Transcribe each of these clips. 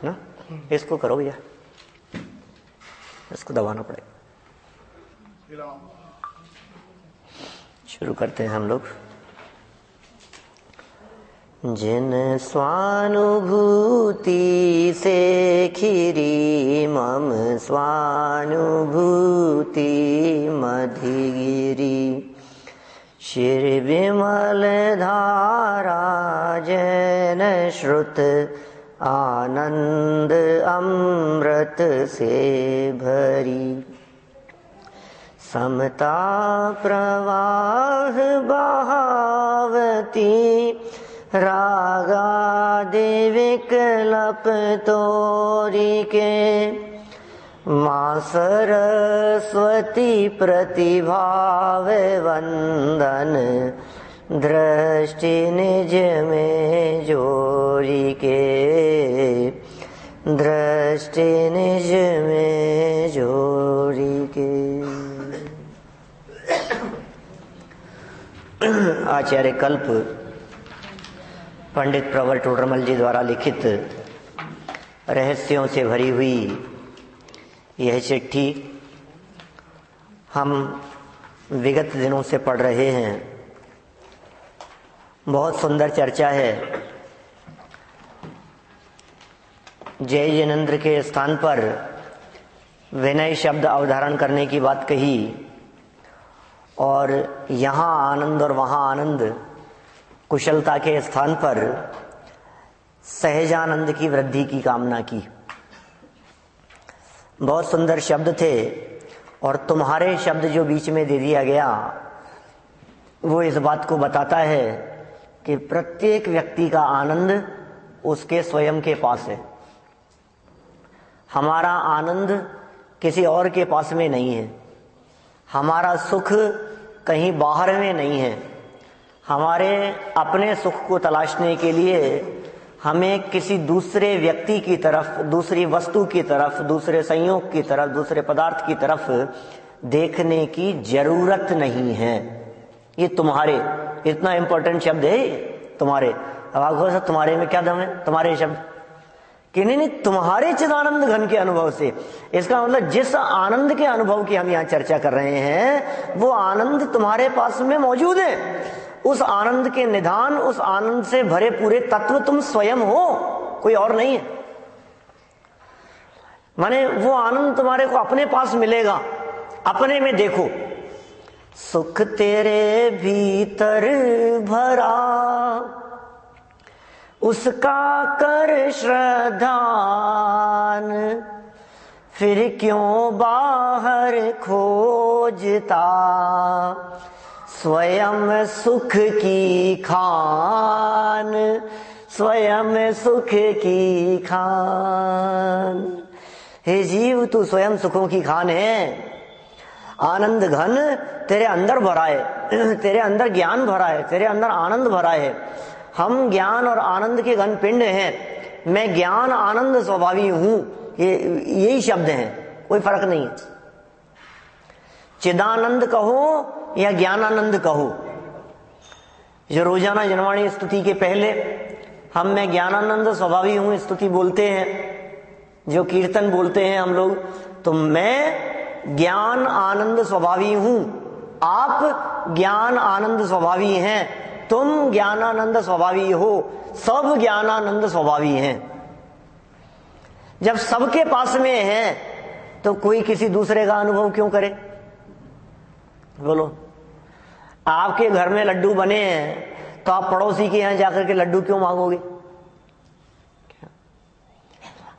ना, इसको करो भैया, इसको दबाना पड़ेगा। शुरू करते हैं हम लोग। जिन स्वानुभूति से खिरी मम स्वानुभूति मधिगिरी, शिर विमल धारा जैन श्रुत आनंद अमृत से भरी, समता प्रवाह बहावती रागादि विकल्प तोरी के, माँ सरस्वती प्रतिभाव वंदन दृष्टि निज में जोरी के, दृष्टि निज में जोरी के। आचार्य कल्प पंडित प्रवर टोडरमल जी द्वारा लिखित रहस्यों से भरी हुई यह चिट्ठी हम विगत दिनों से पढ़ रहे हैं। बहुत सुंदर चर्चा है। जय जिनेंद्र के स्थान पर विनय शब्द अवधारण करने की बात कही और यहाँ आनंद और वहाँ आनंद, कुशलता के स्थान पर सहजानंद की वृद्धि की कामना की। बहुत सुंदर शब्द थे और तुम्हारे शब्द जो बीच में दे दिया गया वो इस बात को बताता है कि प्रत्येक व्यक्ति का आनंद उसके स्वयं के पास है। हमारा आनंद किसी और के पास में नहीं है, हमारा सुख कहीं बाहर में नहीं है। हमारे अपने सुख को तलाशने के लिए हमें किसी दूसरे व्यक्ति की तरफ, दूसरी वस्तु की तरफ, दूसरे संयोग की तरफ, दूसरे पदार्थ की तरफ देखने की जरूरत नहीं है। ये तुम्हारे, इतना इंपॉर्टेंट शब्द है तुम्हारे। अब आपको तुम्हारे में क्या दम है? तुम्हारे शब्द कि नहीं, तुम्हारे चिदानंद घन के अनुभव से। इसका मतलब जिस आनंद के अनुभव की हम यहाँ चर्चा कर रहे हैं वो आनंद तुम्हारे पास में मौजूद है। उस आनंद के निधान, उस आनंद से भरे पूरे तत्व तुम स्वयं हो, कोई और नहीं है। माने वो आनंद तुम्हारे को अपने पास मिलेगा, अपने में देखो। सुख तेरे भीतर भरा उसका कर श्रद्धान, फिर क्यों बाहर खोजता स्वयं सुख की खान, स्वयं सुख की खान। हे जीव, तू स्वयं सुखों की खान है। आनंद घन तेरे अंदर भरा है, तेरे अंदर ज्ञान भरा है, तेरे अंदर आनंद भरा है। हम ज्ञान और आनंद के घन पिंड हैं। मैं ज्ञान आनंद स्वभावी हूं, यही शब्द हैं, कोई फर्क नहीं है। चिदानंद कहो या ज्ञानानंद कहो। जो रोजाना जनवाणी स्तुति के पहले हम मैं ज्ञानानंद स्वभावी हूं स्तुति बोलते हैं, जो कीर्तन बोलते हैं हम लोग, तो मैं ज्ञान आनंद स्वभावी हूं, आप ज्ञान आनंद स्वभावी हैं, तुम ज्ञानानंद स्वभावी हो, सब ज्ञानानंद स्वभावी हैं। जब सबके पास में है तो कोई किसी दूसरे का अनुभव क्यों करे? बोलो, आपके घर में लड्डू बने हैं तो आप पड़ोसी के यहां जाकर के लड्डू क्यों मांगोगे?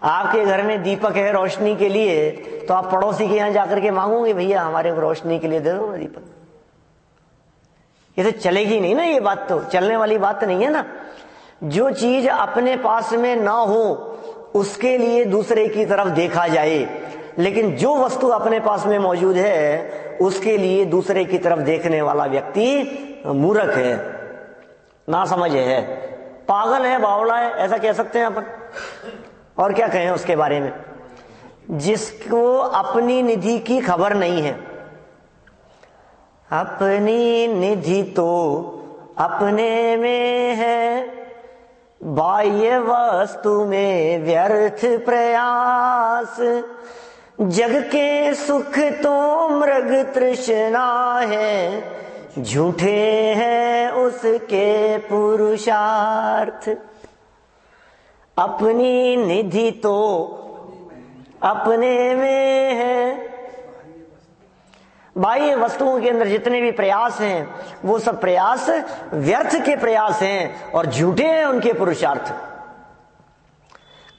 आपके घर में दीपक है रोशनी के लिए तो आप पड़ोसी के यहां जाकर के मांगोगे, भैया हमारे को रोशनी के लिए दे दो ना दीपक। ये तो चलेगी नहीं ना, ये बात तो चलने वाली बात नहीं है ना। जो चीज अपने पास में ना हो उसके लिए दूसरे की तरफ देखा जाए, लेकिन जो वस्तु अपने पास में मौजूद है उसके लिए दूसरे की तरफ देखने वाला व्यक्ति मूर्ख है, नासमझ है, पागल है, बावला है, ऐसा कह सकते हैं अपन। और क्या कहें उसके बारे में? जिसको अपनी निधि की खबर नहीं है। अपनी निधि तो अपने में है, बाह्य वस्तु में व्यर्थ प्रयास, जग के सुख तो मृग तृष्णा है, झूठे हैं उसके पुरुषार्थ। अपनी निधि तो अपने में है। बाह्य वस्तुओं के अंदर जितने भी प्रयास हैं वो सब प्रयास व्यर्थ के प्रयास हैं और झूठे हैं उनके पुरुषार्थ।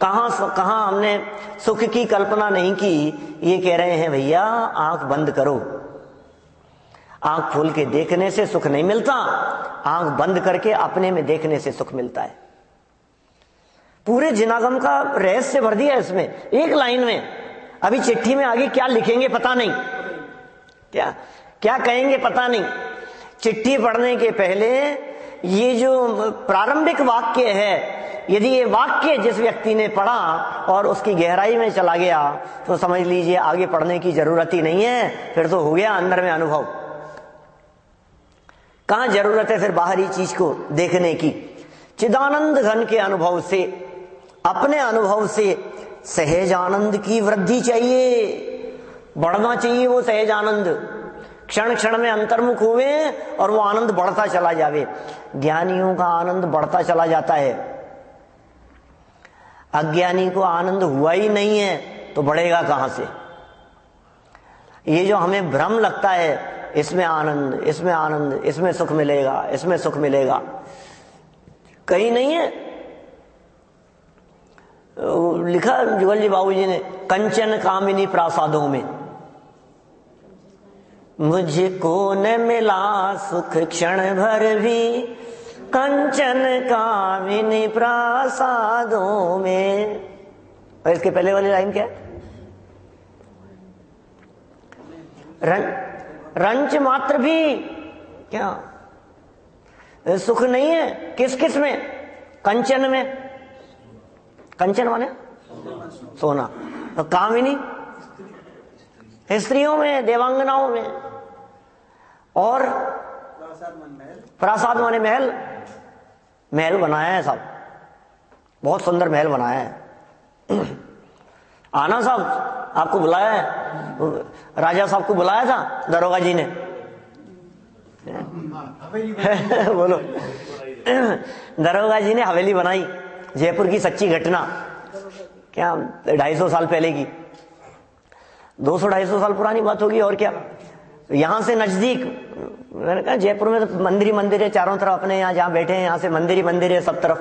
कहां हमने सुख की कल्पना नहीं की। ये कह रहे हैं भैया आंख बंद करो, आंख खोल के देखने से सुख नहीं मिलता, आंख बंद करके अपने में देखने से सुख मिलता है। पूरे जिनागम का रहस्य भर दिया इसमें एक लाइन में। अभी चिट्ठी में आगे क्या लिखेंगे पता नहीं, क्या क्या कहेंगे पता नहीं। चिट्ठी पढ़ने के पहले ये जो प्रारंभिक वाक्य है, यदि ये वाक्य जिस व्यक्ति ने पढ़ा और उसकी गहराई में चला गया तो समझ लीजिए आगे पढ़ने की जरूरत ही नहीं है, फिर तो हो गया अंदर में अनुभव। कहां जरूरत है फिर बाहरी चीज को देखने की। चिदानंद घन के अनुभव से, अपने अनुभव से सहज आनंद की वृद्धि चाहिए, बढ़ना चाहिए वो सहज आनंद। क्षण क्षण में अंतर्मुख हुए और वो आनंद बढ़ता चला जावे। ज्ञानियों का आनंद बढ़ता चला जाता है, अज्ञानी को आनंद हुआ ही नहीं है तो बढ़ेगा कहां से। ये जो हमें भ्रम लगता है इसमें आनंद, इसमें आनंद, इसमें सुख मिलेगा, इसमें सुख मिलेगा, कहीं नहीं है। लिखा जुगल जी बाबू जी ने, कंचन कामिनी प्रासादों में मुझको न मिला सुख क्षण भर भी, कंचन कामिनी प्रासादों में। और इसके पहले वाली लाइन क्या है? रंच मात्र भी क्या सुख नहीं है। किस किस में? कंचन में। कंचन माने सोना। तो कामिनी स्त्रियों में, देवांगनाओं में। और प्रासाद माने महल। महल बनाया है साहब, बहुत सुंदर महल बनाया है। आना साहब, आपको बुलाया है, राजा साहब को बुलाया था दरोगा जी ने। बोलो। दरोगा जी ने हवेली बनाई, जयपुर की सच्ची घटना, क्या 250 साल पहले की, 200-250 साल पुरानी बात होगी और क्या। यहां से नजदीक, मैंने कहा जयपुर में तो मंदिर ही मंदिर है चारों तरफ, अपने यहाँ जहां बैठे हैं यहाँ से मंदिर ही मंदिर है सब तरफ।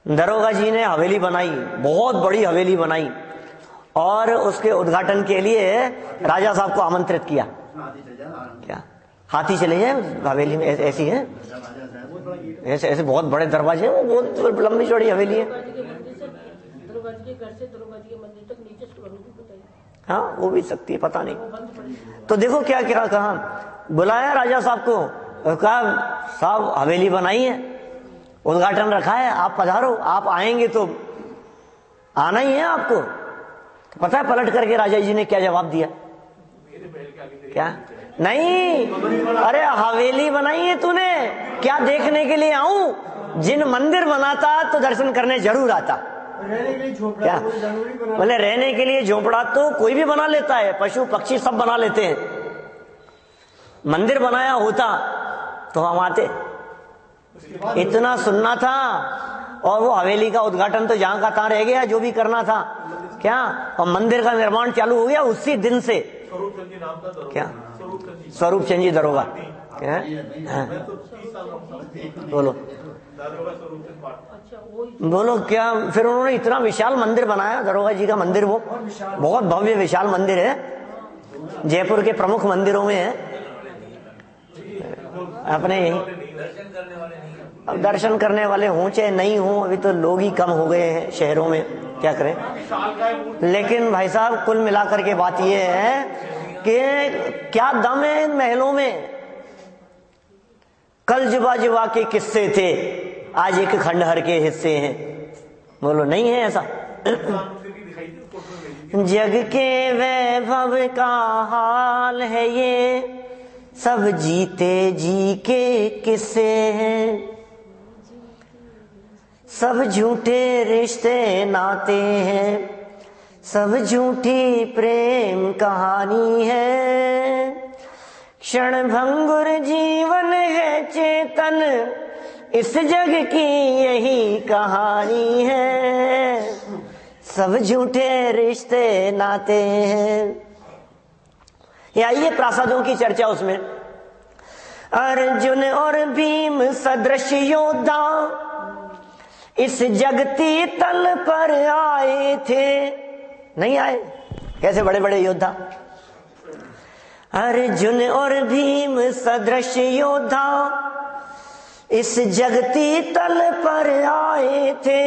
दरोगा जी ने हवेली बनाई, बहुत बड़ी हवेली बनाई, और उसके उद्घाटन के लिए राजा साहब को आमंत्रित किया। क्या हाथी चले जाए हवेली में? ऐसी है, ऐसे ऐसे बहुत बड़े दरवाजे, वो बहुत लंबी चौड़ी हवेली है। हाँ वो भी सकती है, पता नहीं। तो देखो क्या क्या कहा, बुलाया राजा साहब को, कहा साहब हवेली बनाई है, उद्घाटन रखा है, आप पधारो। आप आएंगे तो आना ही है आपको। पता है पलट करके राजा जी ने क्या जवाब दिया? क्या? नहीं, अरे हवेली बनाई है तूने, क्या देखने के लिए आऊं? जिन मंदिर बनाता तो दर्शन करने जरूर आता। रहने के लिए झोपड़ा क्या बोले? रहने के लिए झोपड़ा तो कोई भी बना लेता है, पशु पक्षी सब बना लेते हैं। मंदिर बनाया होता तो हम आते। इतना सुनना था, और वो हवेली का उद्घाटन तो जहां का तहां रह गया, जो भी करना था। क्या? और मंदिर का निर्माण चालू हो गया उसी दिन से। क्या? स्वरूप चंद जी दरोगा। क्या? बोलो बोलो क्या? फिर उन्होंने इतना विशाल मंदिर बनाया, दरोगा जी का मंदिर, वो बहुत भव्य विशाल मंदिर है, जयपुर के प्रमुख मंदिरों में है अपने यही। अब दर्शन करने वाले हों चाहे नहीं हों, अभी तो लोग ही कम हो गए हैं शहरों में, क्या करें। लेकिन भाई साहब कुल मिलाकर के बात यह है कि क्या दम है इन महलों में। कल जुबा जुबा के किस्से थे, आज एक खंडहर के हिस्से हैं। बोलो नहीं है ऐसा? जग के वैभव का हाल है ये, सब जीते जी के किस्से हैं। सब झूठे रिश्ते नाते हैं, सब झूठी प्रेम कहानी है। क्षण भंगुर जीवन है चेतन, इस जग की यही कहानी है। सब झूठे रिश्ते नाते हैं। ये आइए प्रासादों की चर्चा उसमें। अर्जुन और भीम सदृश योद्धा इस जगती तल पर आए थे। नहीं आए? कैसे बड़े बड़े योद्धा। अर्जुन और भीम सदृश योद्धा इस जगती तल पर आए थे।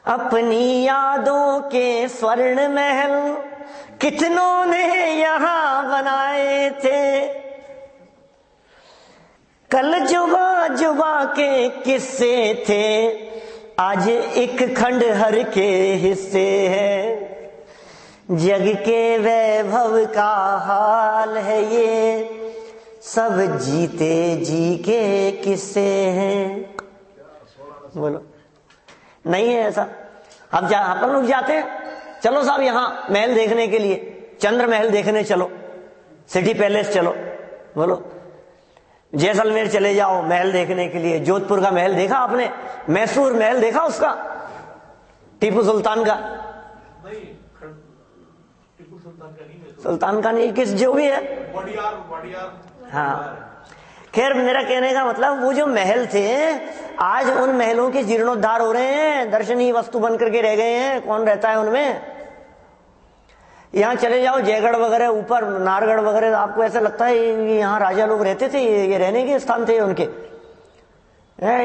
अपनी यादों के स्वर्ण महल कितनों ने यहां बनाए थे। कल जुबा जुबा के किस्से थे, आज एक खंडहर के हिस्से हैं। जग के वैभव का हाल है ये, सब जीते जी के किस्से हैं। बोलो, नहीं है ऐसा? अब अपन लोग जाते हैं, चलो साहब यहां महल देखने के लिए, चंद्र महल देखने चलो, सिटी पैलेस चलो। बोलो, जैसलमेर चले जाओ महल देखने के लिए। जोधपुर का महल देखा आपने? मैसूर महल देखा उसका, टीपू सुल्तान का? नहीं, टीपू सुल्तान का नहीं, सुल्तान का नहीं, किस जो भी है, वडियार। हाँ, खैर मेरा कहने का मतलब वो जो महल थे आज उन महलों के जीर्णोद्धार हो रहे हैं, दर्शनीय वस्तु बन करके रह गए हैं। कौन रहता है उनमें? यहाँ चले जाओ जयगढ़ वगैरह, ऊपर नारगढ़ वगैरह, आपको ऐसा लगता है यहाँ राजा लोग रहते थे, ये रहने के स्थान थे उनके।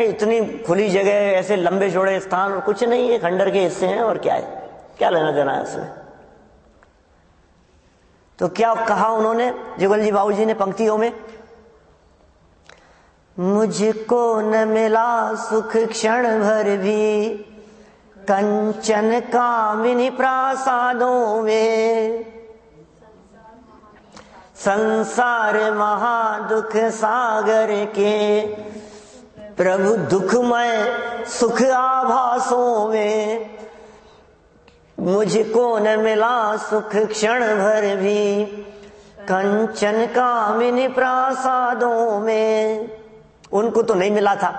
इतनी खुली जगह, ऐसे लंबे चौड़े स्थान, और कुछ नहीं, ये खंडर के हिस्से हैं और क्या है, क्या लेना देना है उसमें। तो क्या कहा उन्होंने जुगल जी बाबू जी ने पंक्तियों में? मुझको न मिला सुख क्षण भर भी, कंचन कामिनी प्रासादों में। संसार महादुख सागर के, प्रभु दुखमय सुख आभासों में। मुझको न मिला सुख क्षण भर भी, कंचन कामिनी प्रासादों में। उनको तो नहीं मिला था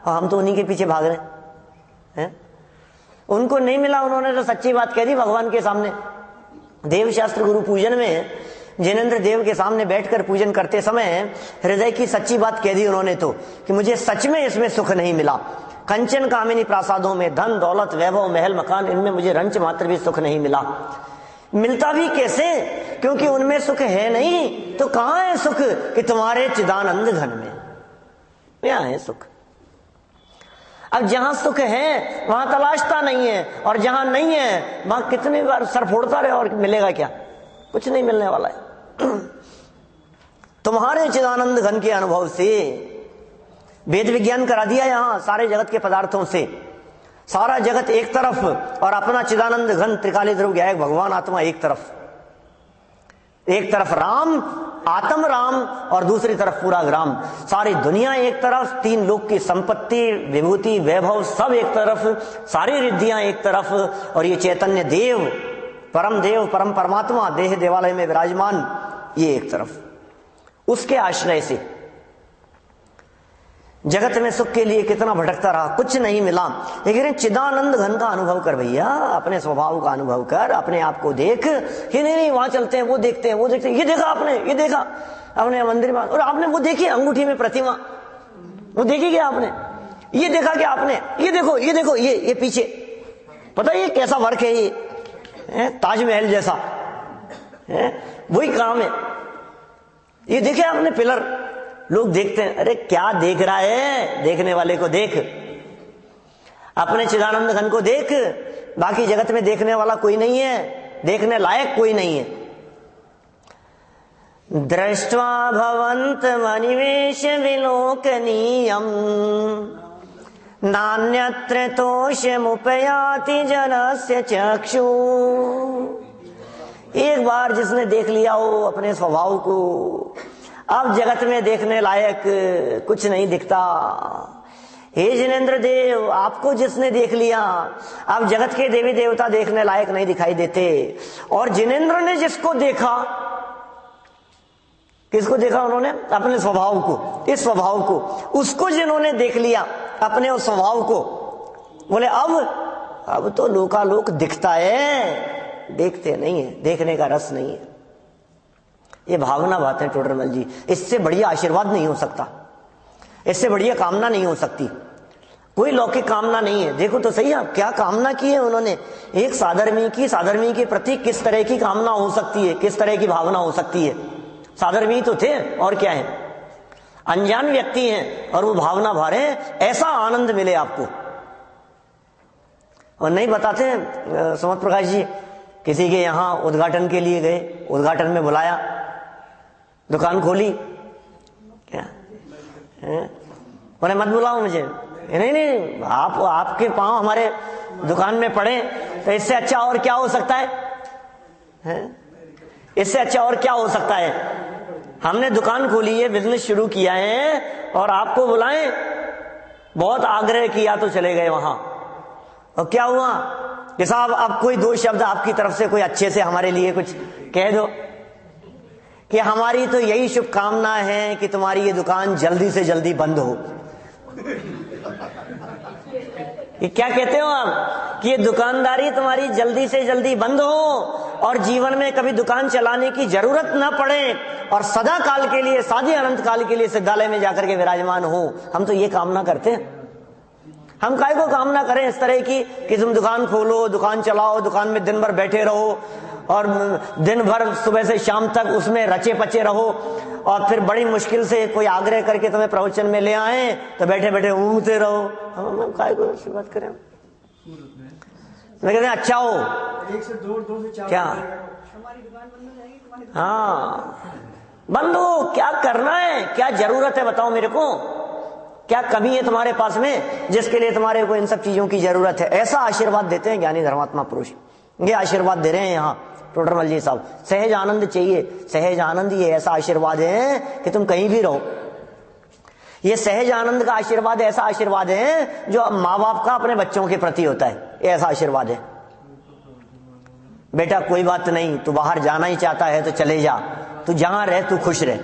और हम तो उन्हीं के पीछे भाग रहे हैं। उनको नहीं मिला, उन्होंने तो सच्ची बात कह दी भगवान के सामने। देव शास्त्र गुरु पूजन में जिनेंद्र देव के सामने बैठकर पूजन करते समय हृदय की सच्ची बात कह दी उन्होंने तो, कि मुझे सच में इसमें सुख नहीं मिला। कंचन कामिनी प्रासादों में धन दौलत वैभव महल मकान, इनमें मुझे रंच मात्र भी सुख नहीं मिला। मिलता भी कैसे? क्योंकि उनमें सुख है नहीं, तो कहां है सुख? कि तुम्हारे चिदानंद घन में यहाँ है सुख। अब जहां सुख है वहां तलाशता नहीं है, और जहां नहीं है वहां कितनी बार सर फोड़ता रहे और मिलेगा क्या? कुछ नहीं मिलने वाला है। तुम्हारे चिदानंद घन के अनुभव से वेद विज्ञान करा दिया यहां सारे जगत के पदार्थों से। सारा जगत एक तरफ और अपना चिदानंद घन त्रिकाली ध्रुव ज्ञायक भगवान आत्मा एक तरफ। एक तरफ राम, आत्म राम, और दूसरी तरफ पूरा ग्राम। सारी दुनिया एक तरफ, तीन लोक की संपत्ति विभूति वैभव सब एक तरफ, सारी रिद्धियां एक तरफ, और ये चैतन्य देव परम परमात्मा देह देवालय में विराजमान, ये एक तरफ। उसके आश्रय से जगत में सुख के लिए कितना भटकता रहा, कुछ नहीं मिला। लेकिन चिदानंद घन का अनुभव कर भैया, अपने स्वभाव का अनुभव कर, अपने आप को देख। ही नहीं वहां चलते हैं, वो देखते हैं, वो देखते हैं। ये देखा आपने, ये देखा अपने मंदिर में, और आपने वो देखी अंगूठी में प्रतिमा, वो देखी क्या आपने? ये देखा क्या आपने? ये देखो, ये देखो, ये पीछे पता है ये कैसा वर्क है, ये ताजमहल जैसा है, वही काम है। ये देखे आपने पिलर? लोग देखते हैं, अरे क्या देख रहा है? देखने वाले को देख, अपने चिदानंद घन को देख। बाकी जगत में देखने वाला कोई नहीं है, देखने लायक कोई नहीं है। दृष्ट्वा भवंत मनिवेश विलोकनीयम, नान्यत्र तोषमुपयाति जनस्य चक्षु। एक बार जिसने देख लिया हो अपने स्वभाव को, अब जगत में देखने लायक कुछ नहीं दिखता। हे जिनेंद्र देव, आपको जिसने देख लिया, अब जगत के देवी देवता देखने लायक नहीं दिखाई देते। और जिनेंद्र ने जिसको देखा, किसको देखा उन्होंने? अपने स्वभाव को, इस स्वभाव को, उसको जिन्होंने देख लिया अपने उस स्वभाव को, बोले अब तो लोकालोक दिखता है, देखते नहीं है, देखने का रस नहीं है। ये भावना बात है टोडरमल जी, इससे बढ़िया आशीर्वाद नहीं हो सकता, इससे बढ़िया कामना नहीं हो सकती, कोई लौकिक कामना नहीं है। देखो तो सही, आप क्या कामना की है उन्होंने, एक साधर्मी की, साधर्मी के प्रति किस तरह की कामना हो सकती है, किस तरह की भावना हो सकती है। साधर्मी तो थे और क्या है, अनजान व्यक्ति हैं और वो भावना भरे ऐसा आनंद मिले आपको। और नहीं बताते सुमत प्रकाश जी, किसी के यहां उद्घाटन के लिए गए, उद्घाटन में बुलाया, दुकान खोली, क्या बोले मत बुलाओ मुझे, नहीं आपके पांव हमारे दुकान में पड़े तो इससे अच्छा और क्या हो सकता है? इससे अच्छा और क्या हो सकता है? हमने दुकान खोली है, बिजनेस शुरू किया है और आपको बुलाएं, बहुत आग्रह किया तो चले गए वहां, और क्या हुआ कि साहब अब कोई दो शब्द आपकी तरफ से कोई अच्छे से हमारे लिए कुछ कह दो कि हमारी तो यही शुभकामना है कि तुम्हारी ये दुकान जल्दी से जल्दी बंद हो। ये क्या कहते हो आप कि ये दुकानदारी तुम्हारी जल्दी से जल्दी बंद हो और जीवन में कभी दुकान चलाने की जरूरत ना पड़े और सदा काल के लिए, साधी अनंत काल के लिए सिद्धालय में जाकर के विराजमान हो। हम तो ये कामना करते हैं। हम काय को कामना करें इस तरह की कि तुम दुकान खोलो, दुकान चलाओ, दुकान में दिन भर बैठे रहो और दिन भर सुबह से शाम तक उसमें रचे पचे रहो और फिर बड़ी मुश्किल से कोई आग्रह करके तुम्हें प्रवचन में ले आए तो बैठे बैठे ऊँगते रहो। हम काय को ऐसी बात करें? मैं कहते हैं अच्छा हो, 1 से 2 से 4 क्या हमारी दुकान बंद हो जाएगी, तुम्हारी दुकान हाँ बंद हो, क्या करना है, क्या जरूरत है बताओ मेरे को, क्या कमी है तुम्हारे पास में जिसके लिए तुम्हारे को इन सब चीजों की जरूरत है? ऐसा आशीर्वाद देते हैं ज्ञानी धर्मात्मा पुरुष, ये आशीर्वाद दे रहे हैं यहाँ टोडरमल जी साहब। सहज आनंद चाहिए, सहज आनंद ये ऐसा आशीर्वाद है कि तुम कहीं भी रहो। ये सहज आनंद का आशीर्वाद ऐसा आशीर्वाद है जो माँ बाप का अपने बच्चों के प्रति होता है, ये ऐसा आशीर्वाद है। बेटा कोई बात नहीं, तू बाहर जाना ही चाहता है तो चले जा, तू जहां रह तू खुश रह।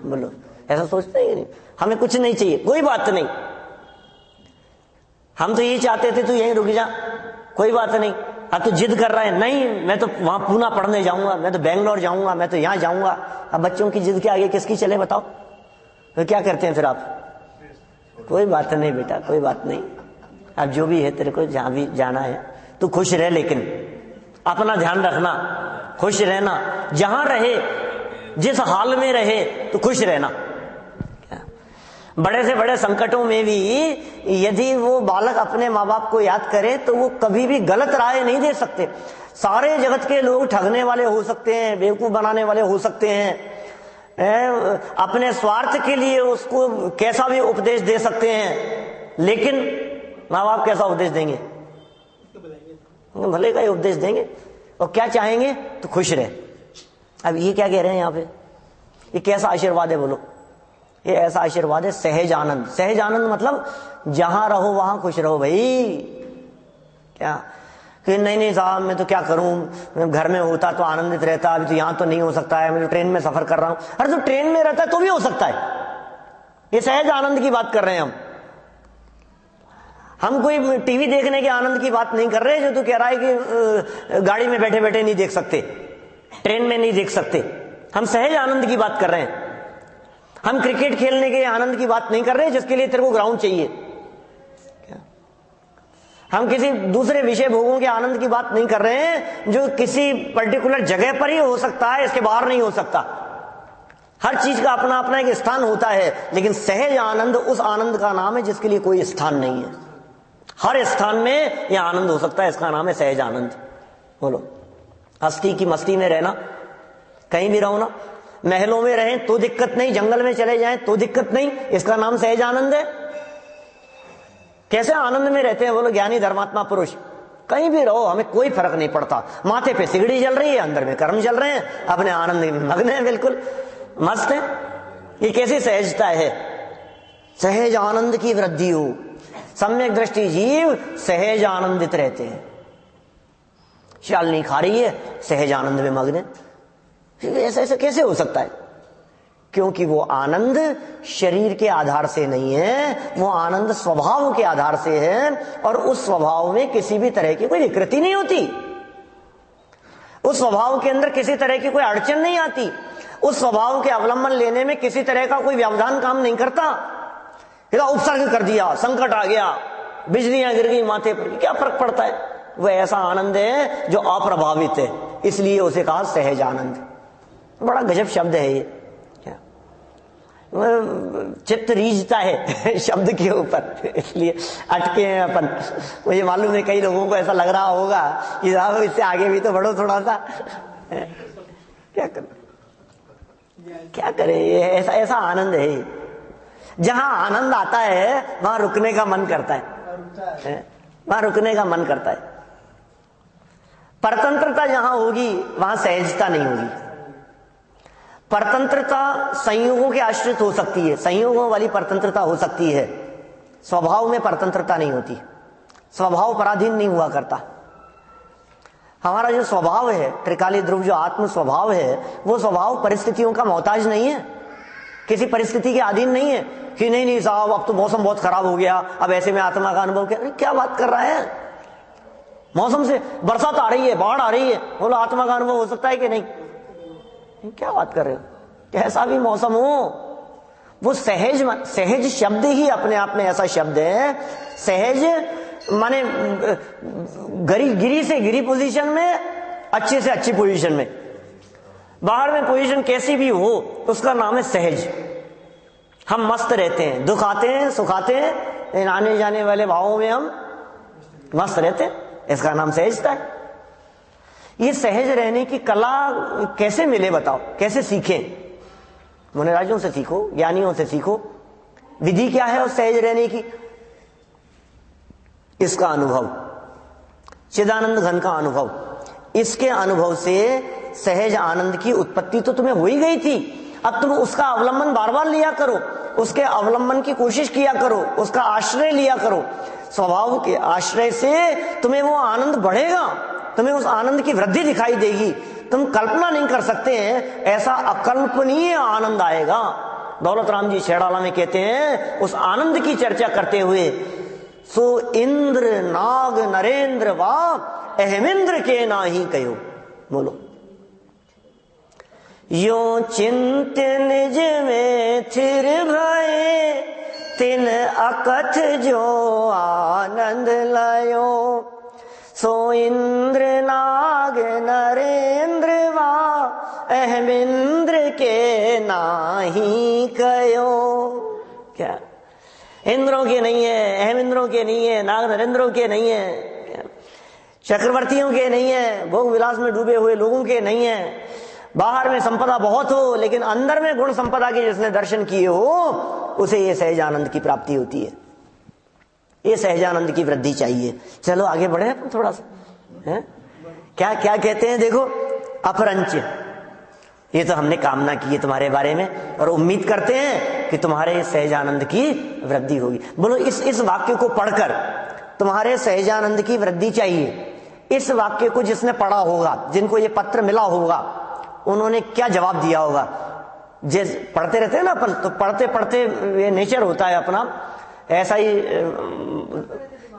बोलो ऐसा सोचते हैं नहीं? हमें कुछ नहीं चाहिए, कोई बात नहीं, हम तो ये चाहते थे तू यहीं रुक जा, कोई बात नहीं। अब तो जिद कर रहा है, नहीं मैं तो वहां पूना पढ़ने जाऊंगा, मैं तो बेंगलोर जाऊंगा, मैं तो यहां जाऊंगा। अब बच्चों की जिद के आगे किसकी चले बताओ? तो क्या करते हैं फिर आप? कोई बात नहीं बेटा, कोई बात नहीं, अब जो भी है तेरे को जहां भी जाना है तू खुश रह, लेकिन अपना ध्यान रखना, खुश रहना, जहां रहे जिस हाल में रहे तो खुश रहना। बड़े से बड़े संकटों में भी यदि वो बालक अपने माँ बाप को याद करे तो वो कभी भी गलत राय नहीं दे सकते। सारे जगत के लोग ठगने वाले हो सकते हैं, बेवकूफ बनाने वाले हो सकते हैं, अपने स्वार्थ के लिए उसको कैसा भी उपदेश दे सकते हैं, लेकिन माँ बाप कैसा उपदेश देंगे? भले का ही उपदेश देंगे और क्या चाहेंगे तो खुश रहे। अब ये क्या कह रहे हैं यहाँ पे? ये कैसा आशीर्वाद है बोलो? ये ऐसा आशीर्वाद है सहज आनंद। सहज आनंद मतलब जहां रहो वहां खुश रहो भाई। क्या कि नहीं साहब मैं तो क्या करूं, मैं घर में होता तो आनंदित रहता, अभी तो यहां तो नहीं हो सकता है, मैं तो ट्रेन में सफर कर रहा हूं। अरे तो ट्रेन में रहता है तो भी हो सकता है। ये सहज आनंद की बात कर रहे हैं हम कोई टीवी देखने के आनंद की बात नहीं कर रहे जो तू कह रहा है कि गाड़ी में बैठे बैठे नहीं देख सकते, ट्रेन में नहीं देख सकते। हम सहज आनंद की बात कर रहे हैं। हम क्रिकेट खेलने के आनंद की बात नहीं कर रहे जिसके लिए तेरे को ग्राउंड चाहिए। हम किसी दूसरे विषय भोगों के आनंद की बात नहीं कर रहे हैं जो किसी पर्टिकुलर जगह पर ही हो सकता है, इसके बाहर नहीं हो सकता। हर चीज का अपना अपना एक स्थान होता है, लेकिन सहज आनंद उस आनंद का नाम है जिसके लिए कोई स्थान नहीं है। हर स्थान में यह आनंद हो सकता है, इसका नाम है सहज आनंद। बोलो हस्ती की मस्ती में रहना, कहीं भी रहो ना, महलों में रहें तो दिक्कत नहीं, जंगल में चले जाएं तो दिक्कत नहीं, इसका नाम सहज आनंद है। कैसे आनंद में रहते हैं बोलो ज्ञानी धर्मात्मा पुरुष? कहीं भी रहो, हमें कोई फर्क नहीं पड़ता। माथे पे सिगड़ी जल रही है, अंदर में कर्म चल रहे हैं, अपने आनंद में मग्न है, बिल्कुल मस्त है। ये कैसी सहजता है? सहज आनंद की वृद्धि हो। सम्यक दृष्टि जीव सहज आनंदित रहते हैं। शालिनी खा रही है, सहज आनंद में मग्न है। ऐसा ऐसा कैसे हो सकता है? क्योंकि वो आनंद शरीर के आधार से नहीं है, वो आनंद स्वभाव के आधार से है, और उस स्वभाव में किसी भी तरह की कोई विकृति नहीं होती, उस स्वभाव के अंदर किसी तरह की कोई अड़चन नहीं आती, उस स्वभाव के अवलंबन लेने में किसी तरह का कोई व्यवधान काम नहीं करता। उपसर्ग कर दिया, संकट आ गया, बिजलियां गिर गई माथे पर, क्या फर्क पड़ता है? वह ऐसा आनंद है जो अप्रभावित है, इसलिए उसे कहा सहज आनंद। बड़ा गजब शब्द है ये, चित्त रीझता है शब्द के ऊपर, इसलिए अटके हैं अपन। मुझे मालूम है कई लोगों को ऐसा लग रहा होगा कि साहब इससे आगे भी तो बढ़ो थोड़ा सा। क्या करें, ये ऐसा आनंद है। जहां आनंद आता है वहां रुकने का मन करता है, वहां रुकने का मन करता है। परतंत्रता जहां होगी वहां सहजता नहीं होगी। परतंत्रता संयोगों के आश्रित हो सकती है, संयोगों वाली परतंत्रता हो सकती है, स्वभाव में परतंत्रता नहीं होती, स्वभाव पराधीन नहीं हुआ करता। हमारा जो स्वभाव है, त्रिकाली ध्रुव जो आत्म स्वभाव है, वो स्वभाव परिस्थितियों का मोहताज नहीं है, किसी परिस्थिति के अधीन नहीं है कि नहीं साहब अब तो मौसम बहुत खराब हो गया, अब ऐसे में आत्मा का अनुभव क्या बात कर रहा है? मौसम से बरसात आ रही है, बाढ़ आ रही है, बोलो आत्मा का अनुभव हो सकता है कि नहीं? क्या बात कर रहे हो? कैसा भी मौसम हो, वो सहज, सहज शब्द ही अपने आप में ऐसा शब्द है। सहज माने गिरी से गिरी पोजीशन में, अच्छे से अच्छी पोजीशन में, बाहर में पोजीशन कैसी भी हो, उसका नाम है सहज। हम मस्त रहते हैं, दुख आते हैं सुख आते हैं, इन आने जाने वाले भावों में हम मस्त रहते हैं, इसका नाम सहजता है। ये सहज रहने की कला कैसे मिले बताओ, कैसे सीखें? मुनिराजों से सीखो, ज्ञानियों से सीखो। विधि क्या है उस सहज रहने की? इसका अनुभव, चिदानंद घन का अनुभव, इसके अनुभव से सहज आनंद की उत्पत्ति तो तुम्हें हो ही गई थी। अब तुम उसका अवलंबन बार बार लिया करो, उसके अवलंबन की कोशिश किया करो, उसका आश्रय लिया करो। स्वभाव के आश्रय से तुम्हें वो आनंद बढ़ेगा, तुम्हें उस आनंद की वृद्धि दिखाई देगी। तुम कल्पना नहीं कर सकते हैं, ऐसा अकल्पनीय आनंद आएगा। दौलत राम जी छेड़ाला में कहते हैं उस आनंद की चर्चा करते हुए, सो इंद्र नाग नरेंद्र वा अहमिंद्र के नाही कहो। बोलो, यो चिंत निज में थिर भये, तिन अकथ जो आनंद लयो, सो इंद्र नाग नरेंद्र वा अहमिंद्र के नाही कयो। क्या इंद्रों के नहीं है, अहम इंद्रों के नहीं है, नाग नरेंद्रों के नहीं है, चक्रवर्तियों के नहीं है, भोग विलास में डूबे हुए लोगों के नहीं है। बाहर में संपदा बहुत हो लेकिन अंदर में गुण संपदा के जिसने दर्शन किए हो, उसे ये सहज आनंद की प्राप्ति होती है। ये सहजानंद की वृद्धि चाहिए। चलो आगे बढ़े अपन थोड़ा सा, है? क्या क्या कहते हैं देखो, अपरंच, ये तो हमने कामना की है तुम्हारे बारे में और उम्मीद करते हैं कि तुम्हारे सहजानंद की वृद्धि होगी। बोलो, इस वाक्य को पढ़कर तुम्हारे सहजानंद की वृद्धि चाहिए। इस वाक्य को जिसने पढ़ा होगा, जिनको ये पत्र मिला होगा, उन्होंने क्या जवाब दिया होगा? जिस पढ़ते रहते हैं ना अपन, तो पढ़ते पढ़ते ये नेचर होता है अपना, ऐसा ही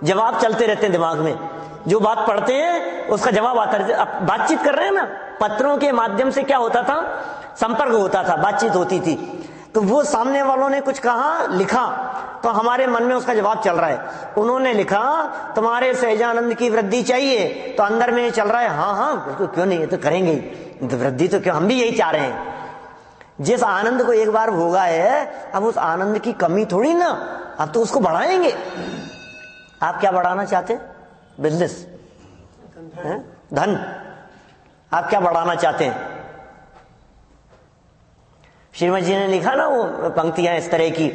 जवाब चलते रहते हैं दिमाग में। जो बात पढ़ते हैं उसका जवाब आता रहता है। अब बातचीत कर रहे हैं ना, पत्रों के माध्यम से क्या होता था? संपर्क होता था, बातचीत होती थी। तो वो सामने वालों ने कुछ कहा, लिखा, तो हमारे मन में उसका जवाब चल रहा है। उन्होंने लिखा तुम्हारे सहजानंद की वृद्धि चाहिए, तो अंदर में चल रहा है हाँ हाँ बिल्कुल, क्यों नहीं, ये तो करेंगे ही, तो वृद्धि तो क्यों, हम भी यही चाह रहे हैं। जिस आनंद को एक बार भोगा है, अब उस आनंद की कमी थोड़ी ना, अब तो उसको बढ़ाएंगे। आप क्या बढ़ाना चाहते हैं? बिजनेस, धन, आप क्या बढ़ाना चाहते हैं? श्रीमद जी ने लिखा ना वो पंक्तियां इस तरह की,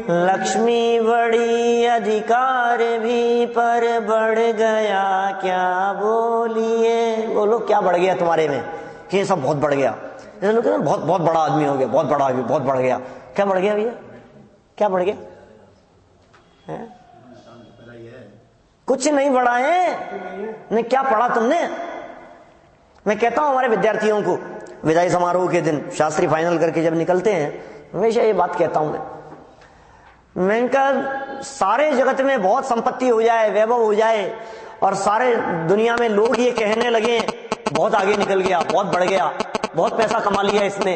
लक्ष्मी बड़ी अधिकार भी पर बढ़ गया क्या बोलिए। बोलो, क्या बढ़ गया तुम्हारे में? कि ये सब बहुत बढ़ गया, जैसे लोग कहते हैं बहुत बहुत बड़ा आदमी हो गया, बहुत बड़ा, बहुत बढ़ गया। क्या बढ़ गया भैया, क्या बढ़ गया है? कुछ नहीं बढ़ा है। नहीं, क्या पढ़ा तुमने? मैं कहता हूं हमारे विद्यार्थियों को विदाई समारोह के दिन शास्त्री फाइनल करके जब निकलते हैं, हमेशा ये बात कहता हूं मैं कहा सारे जगत में बहुत संपत्ति हो जाए, वैभव हो जाए और सारे दुनिया में लोग ये कहने लगे बहुत आगे निकल गया, बहुत बढ़ गया, बहुत पैसा कमा लिया इसने,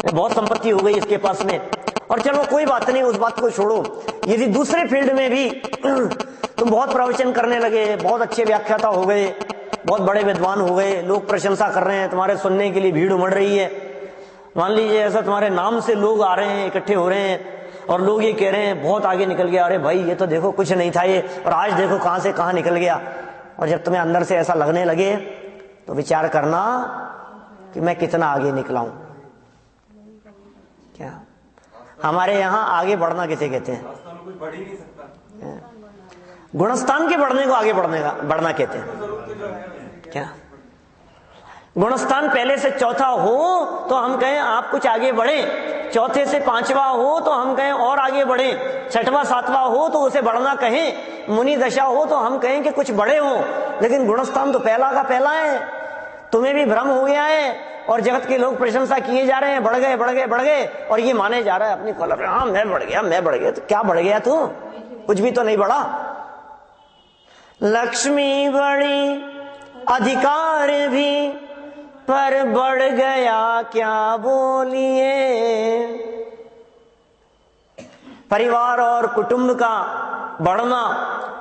बहुत संपत्ति हो गई इसके पास में, और चलो कोई बात नहीं, उस बात को छोड़ो। यदि दूसरे फील्ड में भी तुम बहुत प्रवचन करने लगे, बहुत अच्छे व्याख्याता हो गए, बहुत बड़े विद्वान हो गए, लोग प्रशंसा कर रहे हैं, तुम्हारे सुनने के लिए भीड़ उमड़ रही है, मान लीजिए ऐसा तुम्हारे नाम से लोग आ रहे हैं, इकट्ठे हो रहे हैं और लोग ये कह रहे हैं बहुत आगे निकल गया, अरे भाई ये तो देखो कुछ नहीं था ये, और आज देखो कहां से कहां निकल गया। और जब तुम्हें अंदर से ऐसा लगने लगे तो विचार करना कि मैं कितना आगे निकला हूं। क्या हमारे यहां आगे बढ़ना किसे कहते हैं? गुणस्थान के बढ़ने को आगे बढ़ना कहते हैं। क्या गुणस्थान पहले से चौथा हो तो हम कहें आप कुछ आगे बढ़े, चौथे से पांचवा हो तो हम कहें और आगे बढ़े, छठवां सातवां हो तो उसे बढ़ना कहें, मुनि दशा हो तो हम कहें कि कुछ बड़े हो, लेकिन गुणस्थान तो पहला का पहला है। तुम्हें भी भ्रम हो गया है और जगत के लोग प्रशंसा किए जा रहे हैं, बढ़ गए बढ़ गए बढ़ गए, और ये माने जा रहा है अपनी कॉलर, हाँ मैं बढ़ गया मैं बढ़ गया। तो क्या बढ़ गया तू? कुछ भी तो नहीं बढ़ा। लक्ष्मी बड़ी अधिकार भी पर बढ़ गया क्या बोलिए। परिवार और कुटुंब का बढ़ना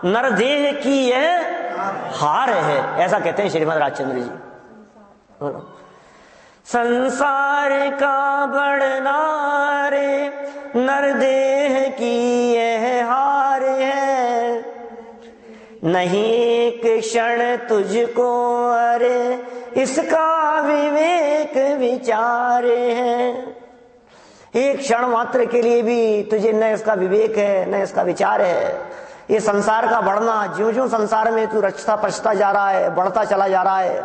नरदेह की यह हार है, ऐसा कहते हैं श्रीमद राजचंद्र जी। संसार का बढ़ना रे नरदेह की यह हार है, नहीं एक क्षण तुझको अरे इसका विवेक विचार है। एक क्षण मात्र के लिए भी तुझे न इसका विवेक है न इसका विचार है। ये संसार का बढ़ना, ज्यों ज्यों संसार में तू रचता पचता जा रहा है, बढ़ता चला जा रहा है।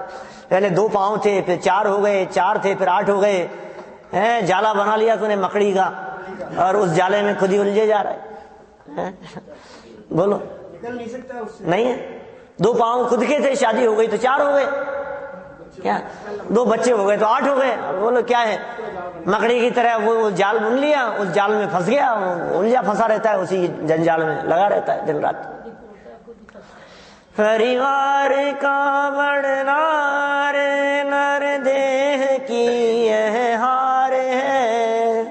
पहले 2 पांव थे, फिर 4 हो गए, 4 थे फिर 8 हो गए, हैं जाला बना लिया तूने मकड़ी का, और उस जाले में खुद ही उलझे जा रहा है। बोलो निकल नहीं सकता उससे। नहीं है, 2 पांव खुद के थे, शादी हो गई तो 4 हो गए, क्या 2 बच्चे हो गए तो 8 हो गए। बोलो क्या है? मकड़ी की तरह वो जाल बुन लिया, उस जाल में फंस गया, उलझा फंसा रहता है, उसी जंजाल में लगा रहता है दिन रात। परिवार का बढ़ना रे नरदेह की यह हार है,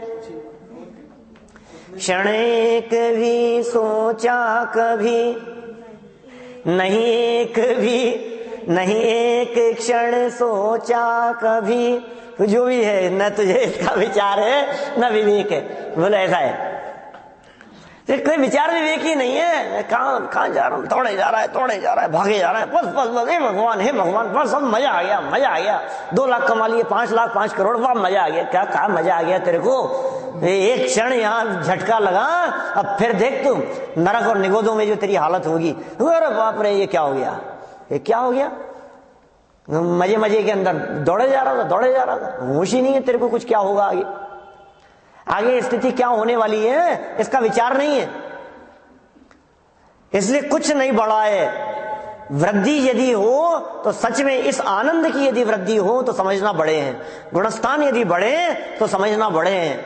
क्षण एक भी सोचा कभी नहीं एक क्षण सोचा कभी। तो जो भी है न तुझे इसका विचार है न विवेक है। बोले ऐसा है, तो कोई विचार विवेक ही नहीं है। कहाँ जा रहा हूँ, दौड़े जा रहा है, भागे जा रहा है, बस बस बस, हे भगवान बस सब मजा आ गया। 2 लाख कमा लिए, 5 लाख 5 करोड़, वाह मजा आ गया। क्या कहा मजा आ गया तेरे को? एक क्षण यहाँ झटका लगा, अब फिर देख तू नरक और निगोदों में जो तेरी हालत होगी। अरे बाप रे, ये क्या हो गया? मजे के अंदर दौड़े जा रहा था, होश ही नहीं है तेरे को कुछ क्या होगा आगे स्थिति क्या होने वाली है, इसका विचार नहीं है। इसलिए कुछ नहीं बढ़ा है। वृद्धि यदि हो तो सच में इस आनंद की यदि वृद्धि हो तो समझना बड़े हैं, गुणस्थान यदि बढ़े तो समझना बड़े हैं।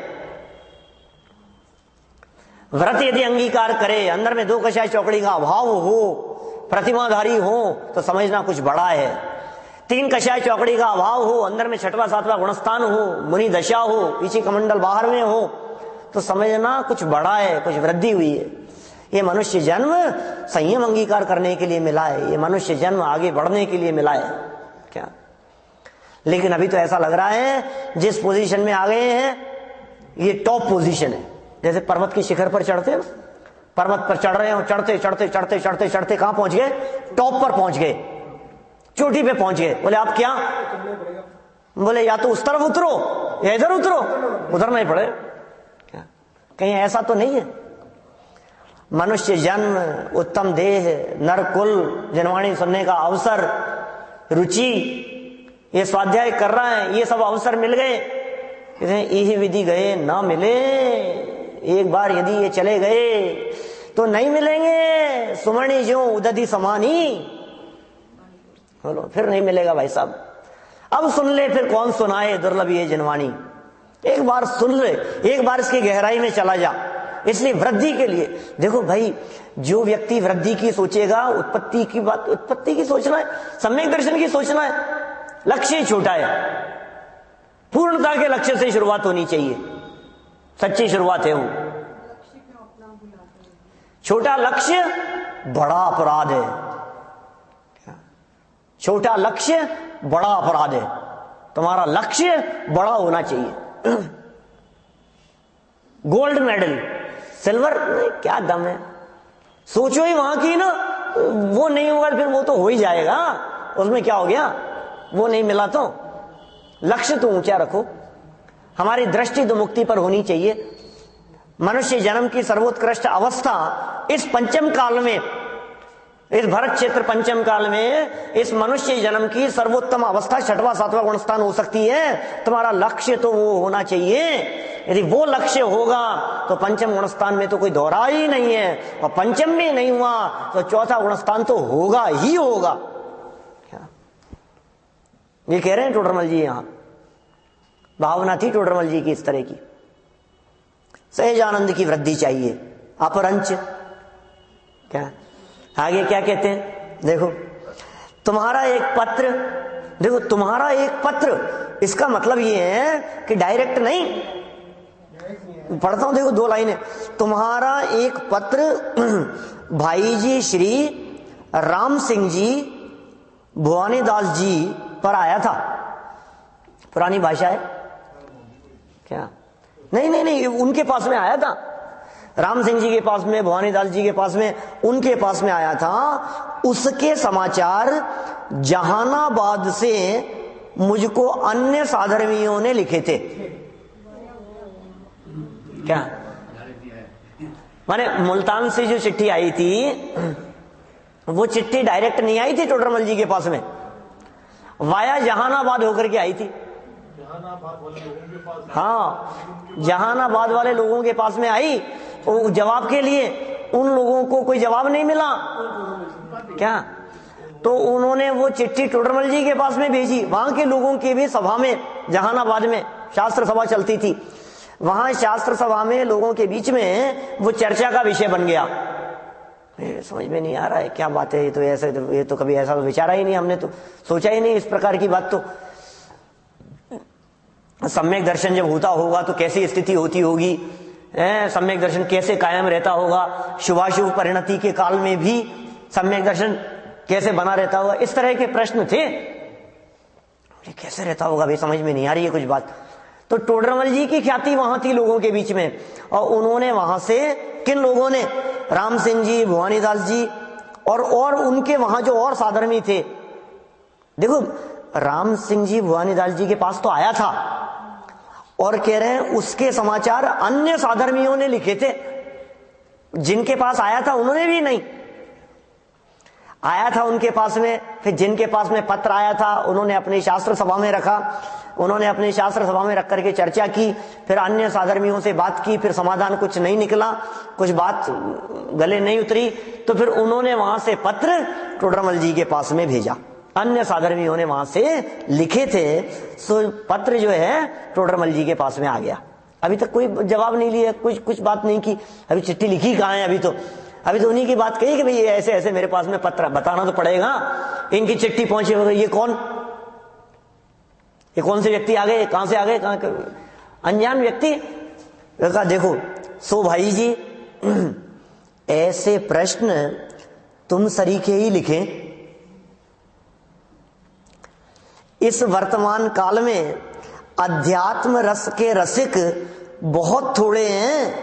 व्रत यदि अंगीकार करे, अंदर में 2 कषाय चौकड़ी का अभाव हो, प्रतिमाधारी हो तो समझना कुछ बड़ा है। 3 कषाय चौकड़ी का अभाव हो, अंदर में 6वां 7वां गुणस्थान हो, मुनि दशा हो, पीछे कमंडल बाहर में हो तो समझना कुछ बड़ा है, कुछ वृद्धि हुई है। ये मनुष्य जन्म संयम अंगीकार करने के लिए मिला है, ये मनुष्य जन्म आगे बढ़ने के लिए मिला है। क्या लेकिन अभी तो ऐसा लग रहा है जिस पोजीशन में आ गए हैं ये टॉप पोजीशन है। जैसे पर्वत की शिखर पर चढ़ते हैं, पर्वत पर चढ़ रहे हो, चढ़ते कहां पहुंच गए? टॉप पर पहुंच गए, चोटी पे पहुंच गए। बोले आप क्या? बोले या तो उस तरफ उतरो या इधर उतरो, उतरना ही पड़े। कहीं ऐसा तो नहीं है? मनुष्य जन्म, उत्तम देह, नरकुल, जनवाणी सुनने का अवसर, रुचि, ये स्वाध्याय कर रहा है, ये सब अवसर मिल गए यही विधि गए ना मिले, एक बार यदि ये चले गए तो नहीं मिलेंगे। सुमणि ज्यों उदधि समानी, बोलो फिर नहीं मिलेगा भाई साहब। अब सुन ले, फिर कौन सुनाए दुर्लभ ये जिनवाणी। एक बार सुन ले, एक बार इसकी गहराई में चला जा। इसलिए वृद्धि के लिए देखो भाई, जो व्यक्ति वृद्धि की सोचेगा, उत्पत्ति की बात, उत्पत्ति की सोचना है, सम्यक दर्शन की सोचना है, लक्ष्य छोटा है, पूर्णता के लक्ष्य से शुरुआत होनी चाहिए, सच्ची शुरुआत है वो। छोटा लक्ष्य बड़ा अपराध है, छोटा लक्ष्य बड़ा अपराध है। तुम्हारा लक्ष्य बड़ा होना चाहिए। गोल्ड मेडल, सिल्वर क्या दम है, सोचो ही वहां की ना, वो नहीं होगा फिर वो तो हो ही जाएगा, उसमें क्या हो गया, वो नहीं मिला तो लक्ष्य तो ऊंचा रखो। हमारी दृष्टि तो मुक्ति पर होनी चाहिए। मनुष्य जन्म की सर्वोत्कृष्ट अवस्था इस पंचम काल में, इस भरत क्षेत्र पंचम काल में इस मनुष्य जन्म की सर्वोत्तम अवस्था छठवां सातवां गुणस्थान हो सकती है। तुम्हारा लक्ष्य तो वो होना चाहिए। यदि वो लक्ष्य होगा तो पंचम गुणस्थान में तो कोई दोहरा ही नहीं है, और पंचम में नहीं हुआ तो चौथा गुणस्थान तो होगा ही होगा। ये कह रहे हैं टोडरमल जी, यहां भावना थी टोडरमल जी की इस तरह की। सहज आनंद की वृद्धि चाहिए, अपरंच क्या आगे क्या कहते हैं, देखो तुम्हारा एक पत्र, देखो तुम्हारा एक पत्र, इसका मतलब ये है कि डायरेक्ट नहीं पढ़ता हूं, देखो 2 लाइनें। तुम्हारा एक पत्र भाई जी श्री राम सिंह जी भवानीदास जी पर आया था। पुरानी भाषा है क्या, नहीं नहीं नहीं, उनके पास में आया था, राम सिंह जी के पास में, भवानीदास जी के पास में, उनके पास में आया था। उसके समाचार जहानाबाद से मुझको अन्य साधर्मियों ने लिखे थे। क्या माने, मुल्तान से जो चिट्ठी आई थी वो चिट्ठी डायरेक्ट नहीं आई थी टोडरमल जी के पास में, वाया जहानाबाद होकर के आई थी। हाँ, जहानाबाद वाले लोगों के पास में आई, वो जवाब के लिए उन लोगों को कोई जवाब नहीं मिला क्या, तो उन्होंने वो चिट्ठी टोडरमल जी के पास में भेजी। वहां के लोगों की भी सभा में, जहानाबाद में शास्त्र सभा चलती थी, वहां शास्त्र सभा में लोगों के बीच में वो चर्चा का विषय बन गया। समझ में नहीं आ रहा है क्या बात है, ये तो ऐसे, ये तो कभी ऐसा तो विचारा ही नहीं, हमने तो सोचा ही नहीं इस प्रकार की बात। तो सम्यक दर्शन जब होता होगा तो कैसी स्थिति होती होगी, सम्यक दर्शन कैसे कायम रहता होगा, शुभाशुभ परिणति के काल में भी सम्यक दर्शन कैसे बना रहता होगा, इस तरह के प्रश्न थे। कैसे रहता होगा भाई, समझ में नहीं आ रही है कुछ बात। तो टोडरमल जी की ख्याति वहां थी लोगों के बीच में, और उन्होंने वहां से, किन लोगों ने, राम सिंह जी, भवानीदास जी और उनके वहां जो और साधर्मी थे। देखो राम सिंह जी भवानीदास जी के पास तो आया था, और कह रहे हैं उसके समाचार अन्य साधर्मियों ने लिखे थे। जिनके पास आया था उन्होंने भी नहीं, आया था उनके पास में, फिर जिनके पास में पत्र आया था उन्होंने अपनी शास्त्र सभा में रखा, उन्होंने अपनी शास्त्र सभा में रख करके चर्चा की, फिर अन्य साधर्मियों से बात की, फिर समाधान कुछ नहीं निकला, कुछ बात गले नहीं उतरी, तो फिर उन्होंने वहां से पत्र टोडरमल जी के पास में भेजा। अन्य साधर्मियों ने वहां से लिखे थे, सो पत्र जो है टोडरमल जी के पास में आ गया। अभी तक कोई जवाब नहीं लिया, कुछ बात नहीं की, अभी चिट्ठी लिखी कहाँ है, अभी तो उन्हीं की बात कही कि भाई ऐसे ऐसे मेरे पास में पत्र, बताना तो पड़ेगा, इनकी चिट्ठी पहुंची होगी, ये कौन से व्यक्ति आ गए, कहां से आ गए, अनजान व्यक्ति। कहा देखो सो भाई जी ऐसे प्रश्न तुम सरीखे ही लिखे, इस वर्तमान काल में अध्यात्म रस के रसिक बहुत थोड़े हैं।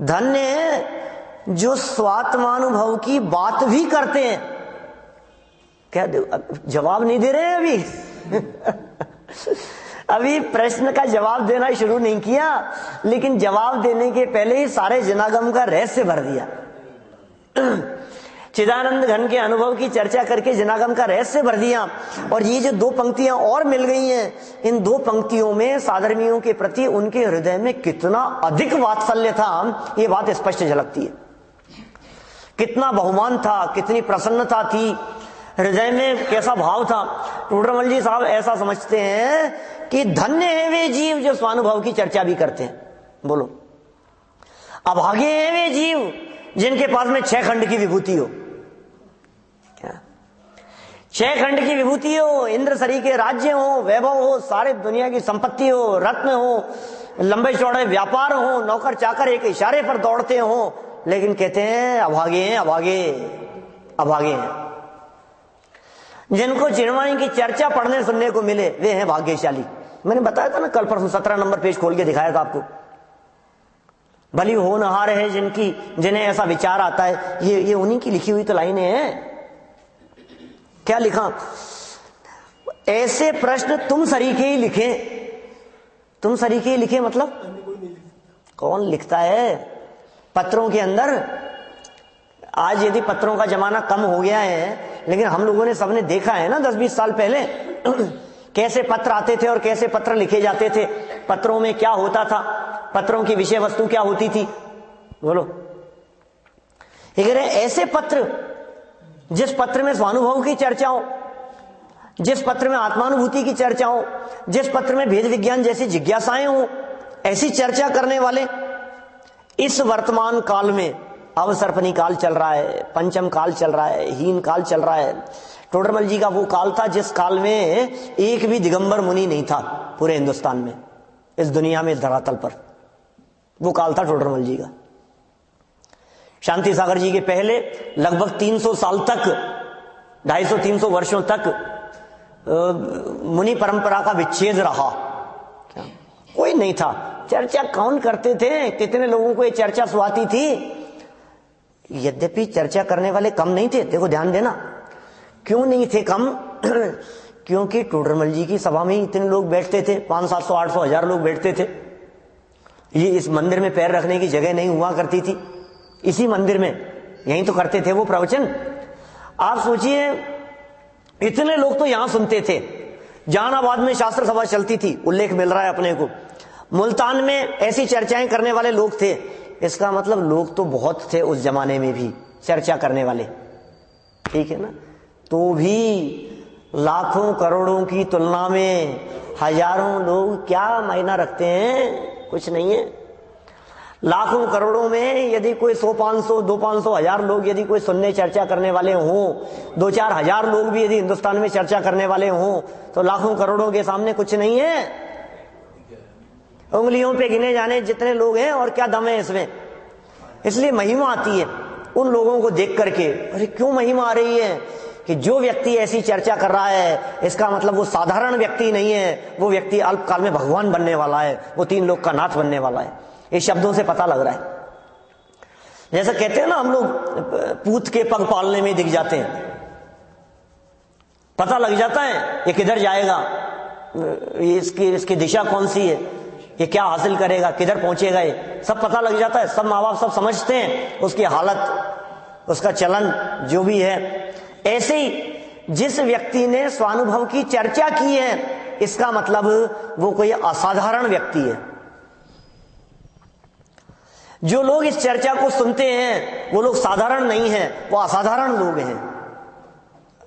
धन्य है जो स्वात्मानुभव की बात भी करते हैं। क्या जवाब नहीं दे रहे हैं अभी अभी प्रश्न का जवाब देना शुरू नहीं किया, लेकिन जवाब देने के पहले ही सारे जनागम का रहस्य भर दिया। चिदानंद घन के अनुभव की चर्चा करके जनागम का रहस्य भर दिया। और ये जो दो पंक्तियां और मिल गई हैं, इन दो पंक्तियों में साधर्मियों के प्रति उनके हृदय में कितना अधिक वात्सल्य था, ये बात स्पष्ट झलकती है। कितना बहुमान था, कितनी प्रसन्नता थी, हृदय में कैसा भाव था। टोडरमल जी साहब ऐसा समझते हैं कि धन्य है वे जीव जो स्वानुभव की चर्चा भी करते हैं। बोलो, अभागे हैं वे जीव जिनके पास में 6 खंड की विभूति हो। क्या 6 खंड की विभूति हो, इंद्र सरी के राज्य हो, वैभव हो, सारे दुनिया की संपत्ति हो, रत्न हो, लंबे चौड़े व्यापार हो, नौकर चाकर एक इशारे पर दौड़ते हो, लेकिन कहते हैं अभागे हैं, अभागे अभागे हैं। जिनको चिड़वाणी की चर्चा पढ़ने सुनने को मिले वे हैं भाग्यशाली। मैंने बताया था ना कल परसों 17 नंबर पेज खोल के दिखाया था आपको। भली होनहार है जिनकी, जिन्हें ऐसा विचार आता है। ये उन्हीं की लिखी हुई तो लाइनें हैं। क्या लिखा? ऐसे प्रश्न तुम सरीखे ही लिखे। तुम सरीखे ही लिखे मतलब कौन लिखता है? पत्रों के अंदर आज यदि पत्रों का जमाना कम हो गया है, लेकिन हम लोगों ने सबने देखा है ना 10-20 साल पहले कैसे पत्र आते थे और कैसे पत्र लिखे जाते थे। पत्रों में क्या होता था, पत्रों की विषय वस्तु क्या होती थी, बोलो। ऐसे पत्र, जिस पत्र में स्वानुभव की चर्चा हो, जिस पत्र में आत्मानुभूति की चर्चा हो, जिस पत्र में भेद विज्ञान जैसी जिज्ञासाएं हो, ऐसी चर्चा करने वाले इस वर्तमान काल में अवसर्पणी काल चल रहा है, पंचम काल चल रहा है, हीन काल चल रहा है। टोडरमल जी का वो काल था जिस काल में एक भी दिगंबर मुनि नहीं था पूरे हिंदुस्तान में, इस दुनिया में, इस धरातल पर। वो काल था टोडरमल जी का। शांति सागर जी के पहले लगभग 300 साल तक, 250-300 वर्षों तक मुनि परंपरा का विच्छेद रहा। क्या कोई नहीं था, चर्चा कौन करते थे? कितने लोगों को ये चर्चा सुहाती थी? यद्यपि चर्चा करने वाले कम नहीं थे। देखो ध्यान देना, क्यों नहीं थे कम? क्योंकि टोडरमल जी की सभा में ही इतने लोग बैठते थे, 500-700, 800, 1000 लोग बैठते थे। ये इस मंदिर में पैर रखने की जगह नहीं हुआ करती थी, इसी मंदिर में यहीं तो करते थे वो प्रवचन। आप सोचिए इतने लोग तो यहां सुनते थे। जहानाबाद में शास्त्र सभा चलती थी, उल्लेख मिल रहा है अपने को। मुल्तान में ऐसी चर्चाएं करने वाले लोग थे। इसका मतलब लोग तो बहुत थे उस जमाने में भी चर्चा करने वाले, ठीक है ना? तो भी लाखों करोड़ों की तुलना में हजारों लोग क्या मायना रखते हैं? कुछ नहीं है। लाखों करोड़ों में यदि कोई 100-500, 200-500, 1000 लोग यदि कोई सुनने चर्चा करने वाले हों, 2-4 हजार लोग भी यदि हिंदुस्तान में चर्चा करने वाले हों, तो लाखों करोड़ों के सामने कुछ नहीं है। उंगलियों पे गिने जाने जितने लोग हैं, और क्या दम है इसमें। इसलिए महिमा आती है उन लोगों को देख करके। अरे क्यों महिमा आ रही है? कि जो व्यक्ति ऐसी चर्चा कर रहा है, इसका मतलब वो साधारण व्यक्ति नहीं है, वो व्यक्ति अल्पकाल में भगवान बनने वाला है, वो 3 लोग का नाथ बनने वाला है। ये शब्दों से पता लग रहा है। जैसा कहते हैं ना हम लोग, पूत के पग पालने में दिख जाते हैं, पता लग जाता है ये किधर जाएगा, इसकी दिशा कौन सी है, ये क्या हासिल करेगा, किधर पहुंचेगा, ये सब पता लग जाता है। सब माँ बाप सब समझते हैं उसकी हालत, उसका चलन जो भी है। ऐसे ही जिस व्यक्ति ने स्वानुभव की चर्चा की है, इसका मतलब वो कोई असाधारण व्यक्ति है। जो लोग इस चर्चा को सुनते हैं वो लोग साधारण नहीं हैं, वो असाधारण लोग हैं।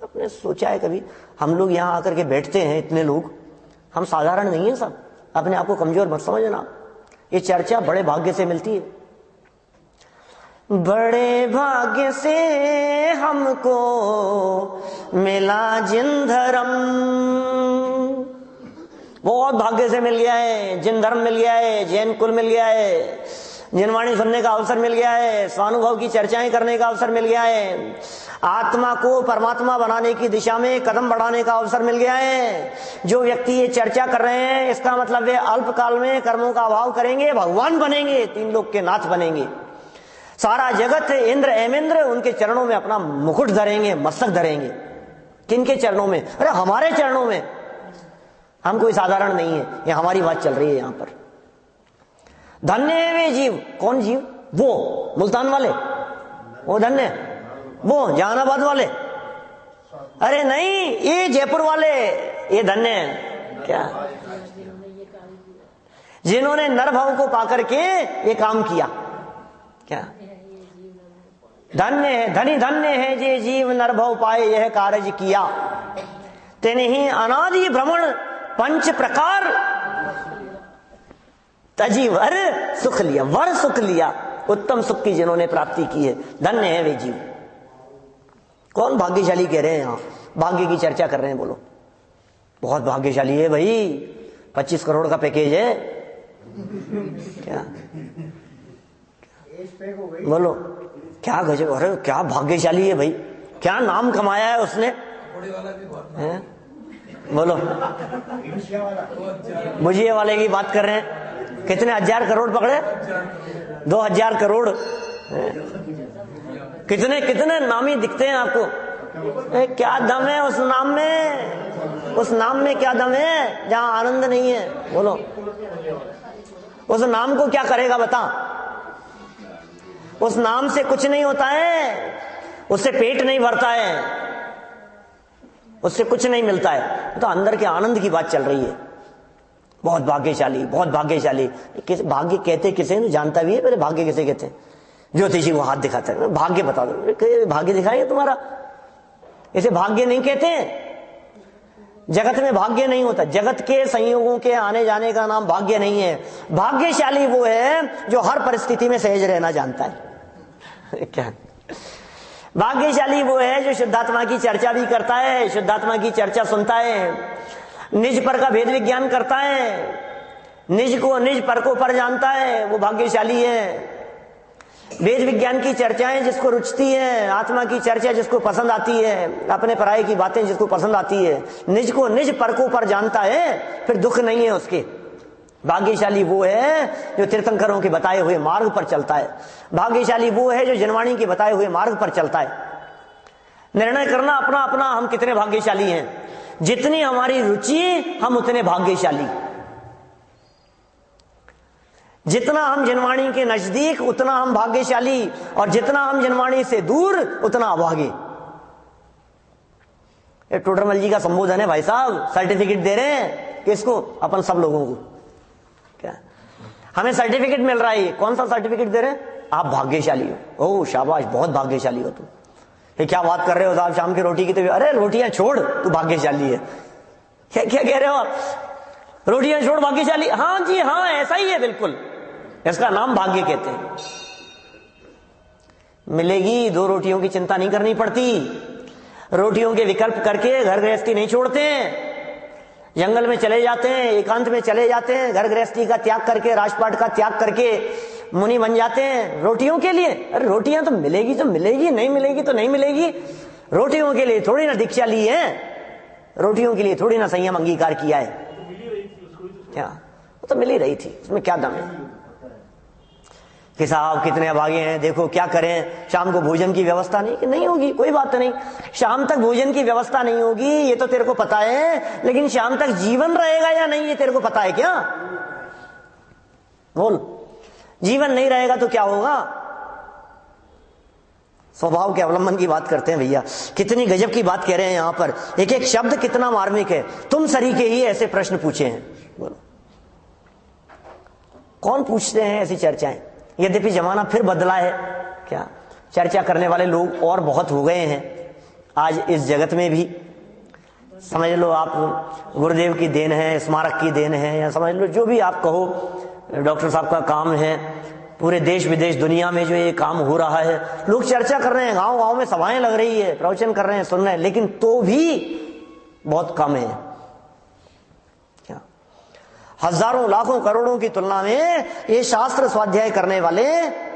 आपने सोचा है कभी, हम लोग यहां आकर के बैठते हैं इतने लोग, हम साधारण नहीं है सब। अपने आप को कमजोर मत समझना। ये चर्चा बड़े भाग्य से मिलती है। बड़े भाग्य से हमको मिला जिन धर्म, बहुत भाग्य से मिल गया है। जिन धर्म मिल गया है, जैन कुल मिल गया है, जिनवाणी सुनने का अवसर मिल गया है, स्वानुभव की चर्चाएं करने का अवसर मिल गया है, आत्मा को परमात्मा बनाने की दिशा में कदम बढ़ाने का अवसर मिल गया है। जो व्यक्ति ये चर्चा कर रहे हैं, इसका मतलब वे अल्पकाल में कर्मों का अभाव करेंगे, भगवान बनेंगे, 3 लोग के नाथ बनेंगे। सारा जगत इंद्र एमेंद्र उनके चरणों में अपना मुकुट धरेंगे, मस्तक धरेंगे। किनके चरणों में? अरे हमारे चरणों में। हम कोई साधारण नहीं है, ये हमारी बात चल रही है यहां पर। धन्य है वे जीव। कौन जीव? वो मुल्तान वाले, वो धन्य। वो जहानाबाद वाले, अरे नहीं, ये जयपुर वाले, ये धन्य है क्या, जिन्होंने नर भाव को पाकर के ये काम किया। क्या धन्य है, धनी धन्य है जे जीव नर भाव पाए यह कार्य किया, तेने ही अनादि भ्रमण पंच प्रकार तजी वर सुख लिया, वर सुख लिया, उत्तम सुख की जिन्होंने प्राप्ति की है, धन्य है वे जीव। कौन भाग्यशाली कह रहे हैं? यहां भाग्य की चर्चा कर रहे हैं, बोलो। बहुत भाग्यशाली है भाई, 25 करोड़ का पैकेज है। क्या बोलो, क्या गजब, अरे क्या भाग्यशाली है भाई, क्या नाम कमाया है उसने है? बोलो, भुजिया वाले की बात कर रहे हैं, कितने 1000 करोड़ पकड़े, 2000 करोड़, कितने कितने नामी दिखते हैं आपको। क्या दम है उस नाम में, उस नाम में क्या दम है जहां आनंद नहीं है? बोलो, उस नाम को क्या करेगा बता? उस नाम से कुछ नहीं होता है, उससे पेट नहीं भरता है, उससे कुछ नहीं मिलता है, तो अंदर के आनंद की बात चल रही है। बहुत भाग्यशाली, बहुत भाग्यशाली। किस भाग्य कहते किसे नहीं जानता भी है, पहले भाग्य किसे कहते हैं? ज्योतिषी को हाथ दिखाता है, भाग्य बता दो, भाग्य दिखाएगा तुम्हारा, इसे भाग्य नहीं कहते। जगत में भाग्य नहीं होता, जगत के संयोगों के आने जाने का नाम भाग्य नहीं है। भाग्यशाली वो है जो हर परिस्थिति में सहज रहना जानता है। क्या भाग्यशाली वो है जो शुद्धात्मा की चर्चा भी करता है, शुद्धात्मा की चर्चा सुनता है, निज पर का भेद विज्ञान करता है, निज को निज पर को पर जानता है, वो भाग्यशाली है। वेद विज्ञान की चर्चाएं जिसको रुचती है, आत्मा की चर्चा जिसको पसंद आती है, अपने पराये की बातें जिसको पसंद आती है, निज को निज पर को पर जानता है, फिर दुख नहीं है उसके। भाग्यशाली वो है जो तीर्थंकरों के बताए हुए मार्ग पर चलता है। भाग्यशाली वो है जो जनवाणी के बताए हुए मार्ग पर चलता है। निर्णय करना अपना अपना, हम कितने भाग्यशाली हैं। जितनी हमारी रुचि हम उतने भाग्यशाली, जितना हम जनवाणी के नजदीक उतना हम भाग्यशाली, और जितना हम जनवाणी से दूर उतना अभागे। ये टोडरमल जी का संबोधन है भाई साहब, सर्टिफिकेट दे रहे हैं किसको? अपन सब लोगों को। क्या हमें सर्टिफिकेट मिल रहा है? कौन सा सर्टिफिकेट दे रहे हैं? आप भाग्यशाली हो। ओह शाबाश, बहुत भाग्यशाली हो तुम। ये क्या बात कर रहे हो साहब, शाम की रोटी की तो, अरे रोटियां छोड़, तू भाग्यशाली है। क्या क्या कह रहे हो आप? रोटियां छोड़ भाग्यशाली? हाँ जी हाँ, ऐसा ही है बिल्कुल, इसका नाम भाग्य कहते हैं। मिलेगी, 2 रोटियों की चिंता नहीं करनी पड़ती, रोटियों के विकल्प करके घर गृहस्थी नहीं छोड़ते हैं, जंगल में चले जाते हैं, एकांत में चले जाते हैं, घर गृहस्थी का त्याग करके, राजपाट का त्याग करके मुनि बन जाते हैं रोटियों के लिए। अरे रोटियां तो मिलेगी तो मिलेगी, नहीं मिलेगी तो नहीं मिलेगी। रोटियों के लिए थोड़ी ना दीक्षा ली है, रोटियों के लिए थोड़ी ना संयम अंगीकार किया है। क्या वो तो मिल ही रही थी, उसमें क्या दम है कि साहब कितने अभागे हैं, देखो क्या करें, शाम को भोजन की व्यवस्था नहीं, कि नहीं होगी, कोई बात नहीं, शाम तक भोजन की व्यवस्था नहीं होगी ये तो तेरे को पता है, लेकिन शाम तक जीवन रहेगा या नहीं ये तेरे को पता है क्या? बोल, जीवन नहीं रहेगा तो क्या होगा? स्वभाव के अवलंबन की बात करते हैं भैया, कितनी गजब की बात कह रहे हैं यहां पर, एक एक शब्द कितना मार्मिक है। तुम सरीखे ही ऐसे प्रश्न पूछे हैं, बोलो कौन पूछते हैं ऐसी चर्चाएं? यद्यपि जमाना फिर बदला है, क्या चर्चा करने वाले लोग और बहुत हो गए हैं आज इस जगत में भी। समझ लो आप गुरुदेव की देन है, स्मारक की देन है, या समझ लो जो भी आप कहो, डॉक्टर साहब का काम है। पूरे देश विदेश दुनिया में जो ये काम हो रहा है, लोग चर्चा कर रहे हैं, गांव गांव में सभाएं लग रही है, प्रवचन कर रहे हैं, सुन रहे हैं, लेकिन तो भी बहुत कम है। क्या हजारों लाखों करोड़ों की तुलना में ये शास्त्र स्वाध्याय करने वाले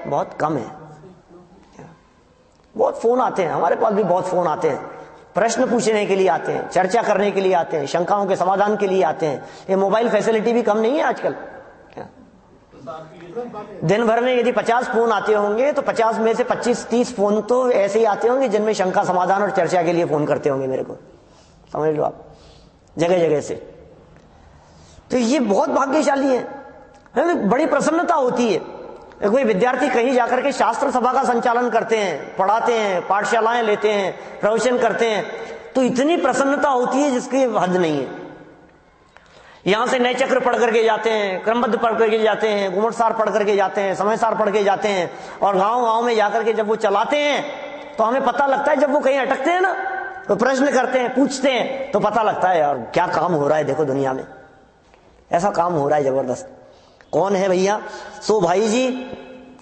बहुत कम है। बहुत फोन आते हैं, हमारे पास भी बहुत फोन आते हैं, प्रश्न पूछने के लिए आते हैं, चर्चा करने के लिए आते हैं, शंकाओं के समाधान के लिए आते हैं। ये मोबाइल फैसिलिटी भी कम नहीं है आजकल। दिन भर में यदि 50 फोन आते होंगे तो 50 में से 25-30 फोन तो ऐसे ही आते होंगे जिनमें शंका समाधान और चर्चा के लिए फोन करते होंगे मेरे को, समझ लो आप, जगह जगह से। तो ये बहुत भाग्यशाली है, बड़ी प्रसन्नता होती है कोई विद्यार्थी कहीं जाकर के शास्त्र सभा का संचालन करते हैं, पढ़ाते हैं, पाठशालाएं लेते हैं, प्रवचन करते हैं, तो इतनी प्रसन्नता होती है जिसकी हद नहीं है। यहां से नए चक्र पढ़ करके जाते हैं, क्रमबद्ध पढ़ करके जाते हैं, घुमटसार पढ़ करके जाते हैं, समयसार पढ़ के जाते हैं, और गांव में जाकर के जब वो चलाते हैं तो हमें पता लगता है, जब वो कहीं अटकते हैं ना तो प्रश्न करते हैं, पूछते हैं, तो पता लगता है यार क्या काम हो रहा है, देखो दुनिया में ऐसा काम हो रहा है जबरदस्त। कौन है भैया? सो भाई जी।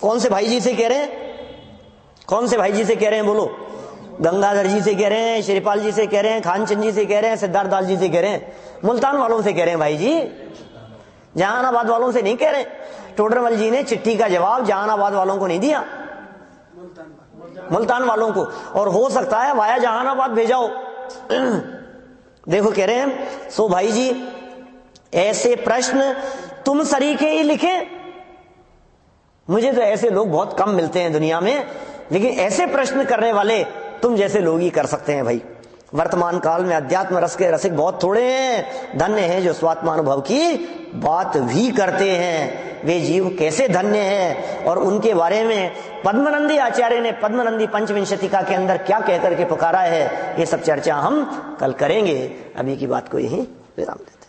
कौन से भाई जी से कह रहे हैं? कौन से भाई जी से कह रहे हैं? बोलो। गंगाधर जी से कह रहे हैं, श्रीपाल जी से कह रहे हैं, खानचंद जी से कह रहे हैं, सिद्धार्थ दास जी से कह रहे हैं, मुल्तान वालों से कह रहे हैं भाई जी, जहानाबाद वालों से नहीं कह रहे। टोडरमल जी ने चिट्ठी का जवाब जहानाबाद वालों को नहीं दिया, मुल्तान वालों को, और हो सकता है वाया जहानाबाद भेजाओ। देखो कह रहे हैं, सो भाई जी ऐसे प्रश्न तुम सरीखे ही लिखे। मुझे तो ऐसे लोग बहुत कम मिलते हैं दुनिया में, लेकिन ऐसे प्रश्न करने वाले तुम जैसे लोग ही कर सकते हैं भाई। वर्तमान काल में अध्यात्म रस के रसिक बहुत थोड़े हैं, धन्य हैं जो स्वात्मानुभव की बात भी करते हैं। वे जीव कैसे धन्य हैं, और उनके बारे में पद्मनंदी आचार्य ने पद्मनंदी पंचविंशतिका के अंदर क्या कहकर के पुकारा है, ये सब चर्चा हम कल करेंगे। अभी की बात को यही विराम दें।